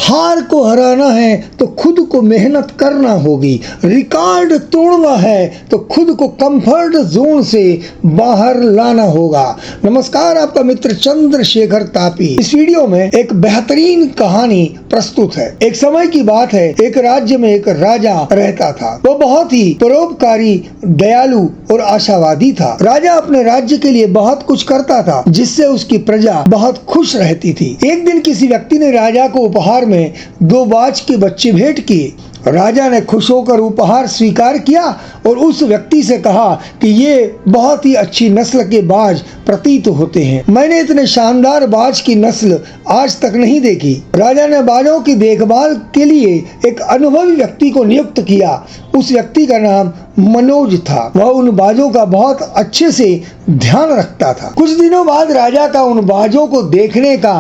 हार को हराना है तो खुद को मेहनत करना होगी, रिकॉर्ड तोड़ना है तो खुद को कंफर्ट जोन से बाहर लाना होगा। नमस्कार, आपका मित्र चंद्रशेखर तापी। इस वीडियो में एक बेहतरीन कहानी प्रस्तुत है। एक समय की बात है, एक राज्य में एक राजा रहता था। वो बहुत ही परोपकारी, दयालु और आशावादी था। राजा अपने राज्य के लिए बहुत कुछ करता था, जिससे उसकी प्रजा बहुत खुश रहती थी। एक दिन किसी व्यक्ति ने राजा को उपहार में 2 बाज के बच्चे भेंट किए। राजा ने खुश होकर उपहार स्वीकार किया और उस व्यक्ति से कहा कि ये बहुत ही अच्छी नस्ल के बाज प्रतीत होते हैं। मैंने इतने शानदार बाज की नस्ल आज तक नहीं देखी। राजा ने बाजों की देखभाल के लिए एक अनुभवी व्यक्ति को नियुक्त किया। उस व्यक्ति का नाम मनोज था। वह उन बाजों का बहुत अच्छे से ध्यान रखता था। कुछ दिनों बाद राजा का उन बाजों को देखने का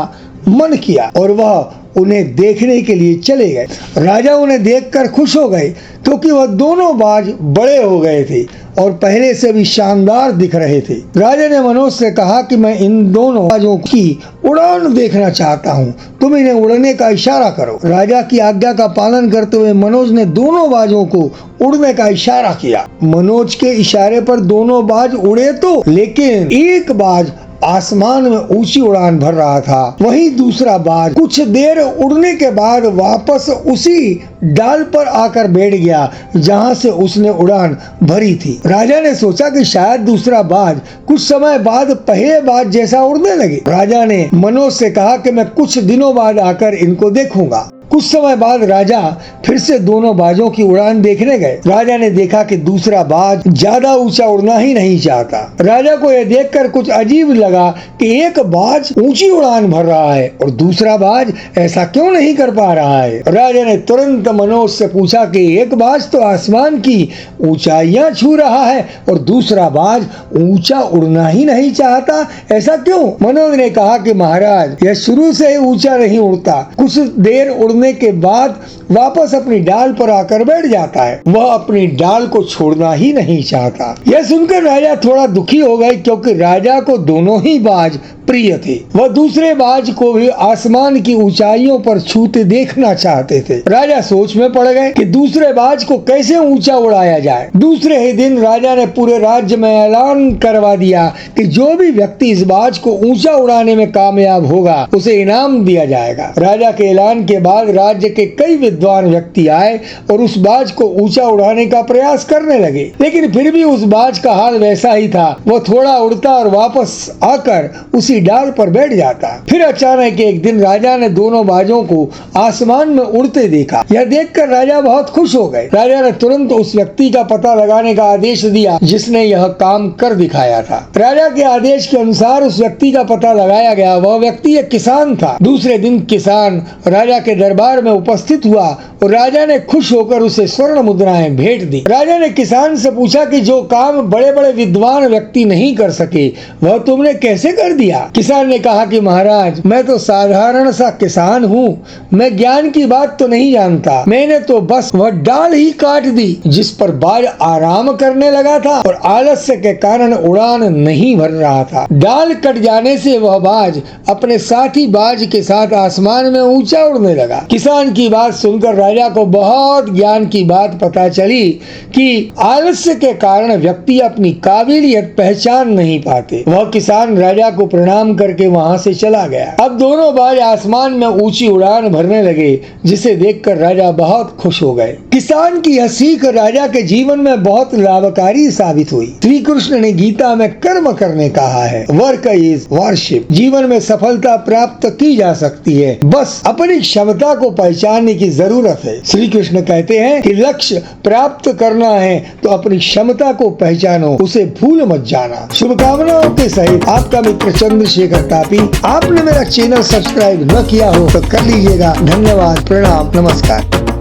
मन किया और वह उन्हें देखने के लिए चले गए। राजा उन्हें देखकर खुश हो गए, क्योंकि वह दोनों बाज बड़े हो गए थे और पहले से भी शानदार दिख रहे थे। राजा ने मनोज से कहा कि मैं इन दोनों बाजों की उड़ान देखना चाहता हूँ, तुम इन्हें उड़ने का इशारा करो। राजा की आज्ञा का पालन करते हुए मनोज ने दोनों बाजों को उड़ने का इशारा किया। मनोज के इशारे पर दोनों बाज उड़े तो, लेकिन एक बाज आसमान में ऊंची उड़ान भर रहा था। वहीं दूसरा बाज कुछ देर उड़ने के बाद वापस उसी डाल पर आकर बैठ गया जहां से उसने उड़ान भरी थी। राजा ने सोचा कि शायद दूसरा बाज कुछ समय बाद पहले बाज जैसा उड़ने लगे। राजा ने मनोज से कहा कि मैं कुछ दिनों बाद आकर इनको देखूंगा। कुछ समय बाद राजा फिर से दोनों बाजों की उड़ान देखने गए। राजा ने देखा कि दूसरा बाज ज्यादा ऊंचा उड़ना ही नहीं चाहता। राजा को यह देखकर कुछ अजीब लगा कि एक बाज ऊंची उड़ान भर रहा है और दूसरा बाज ऐसा क्यों नहीं कर पा रहा है। राजा ने तुरंत मनोज से पूछा कि एक बाज तो आसमान की ऊंचाइयां छू रहा है और दूसरा बाज ऊंचा उड़ना ही नहीं चाहता, ऐसा क्यों? मनोज ने कहा कि महाराज, यह शुरू से ही ऊंचा नहीं उड़ता, कुछ देर उड़ने के बाद वापस अपनी डाल पर आकर बैठ जाता है। वह अपनी डाल को छोड़ना ही नहीं चाहता। यह सुनकर राजा थोड़ा दुखी हो गए, क्योंकि राजा को दोनों ही बाज प्रिय थे। वह दूसरे बाज को भी आसमान की ऊंचाइयों पर छूते देखना चाहते थे। राजा सोच में पड़ गए कि दूसरे बाज को कैसे ऊंचा उड़ाया जाए। दूसरे ही दिन राजा ने पूरे राज्य में ऐलान करवा दिया कि जो भी व्यक्ति इस बाज को ऊंचा उड़ाने में कामयाब होगा, उसे इनाम दिया जाएगा। राजा के ऐलान के बाद राज्य के कई विद्वान व्यक्ति आए और उस बाज को ऊंचा उड़ाने का प्रयास करने लगे, लेकिन फिर भी उस बाज का हाल वैसा ही था। वह थोड़ा उड़ता और वापस आकर उसी डाल पर बैठ जाता। फिर अचानक एक दिन राजा ने दोनों बाजों को आसमान में उड़ते देखा। यह देखकर राजा बहुत खुश हो गए। राजा ने तुरंत उस व्यक्ति का पता लगाने का आदेश दिया जिसने यह काम कर दिखाया था। राजा के आदेश के अनुसार उस व्यक्ति का पता लगाया गया। वह व्यक्ति एक किसान था। दूसरे दिन किसान राजा के दरबार में उपस्थित हुआ और राजा ने खुश होकर उसे स्वर्ण मुद्राएं भेंट दी। राजा ने किसान से पूछा कि जो काम बड़े बड़े विद्वान व्यक्ति नहीं कर सके, वह तुमने कैसे कर दिया? किसान ने कहा कि महाराज, मैं तो साधारण सा किसान हूँ, मैं ज्ञान की बात तो नहीं जानता। मैंने तो बस वह डाल ही काट दी जिस पर बाज आराम करने लगा था और आलस्य के कारण उड़ान नहीं भर रहा था। डाल कट जाने से वह बाज अपने साथी बाज के साथ आसमान में ऊंचा उड़ने लगा। किसान की बात सुनकर राजा को बहुत ज्ञान की बात पता चली कि आलस्य के कारण व्यक्ति अपनी काबिलियत पहचान नहीं पाते। वह किसान राजा को प्रणाम करके वहां से चला गया। अब दोनों बाज आसमान में ऊंची उड़ान भरने लगे, जिसे देखकर राजा बहुत खुश हो गए। किसान की यह सीख राजा के जीवन में बहुत लाभकारी साबित हुई। श्री कृष्ण ने गीता में कर्म करने कहा है, वर्क इज वर्शिप। जीवन में सफलता प्राप्त की जा सकती है, बस अपनी क्षमता को पहचानने की जरूरत है। श्री कृष्ण कहते हैं कि लक्ष्य प्राप्त करना है तो अपनी क्षमता को पहचानो, उसे भूल मत जाना। शुभकामनाओं के सहित आपका मित्र चंद्रशेखर तापी। आपने मेरा चैनल सब्सक्राइब न किया हो तो कर लीजिएगा। धन्यवाद, प्रणाम, नमस्कार।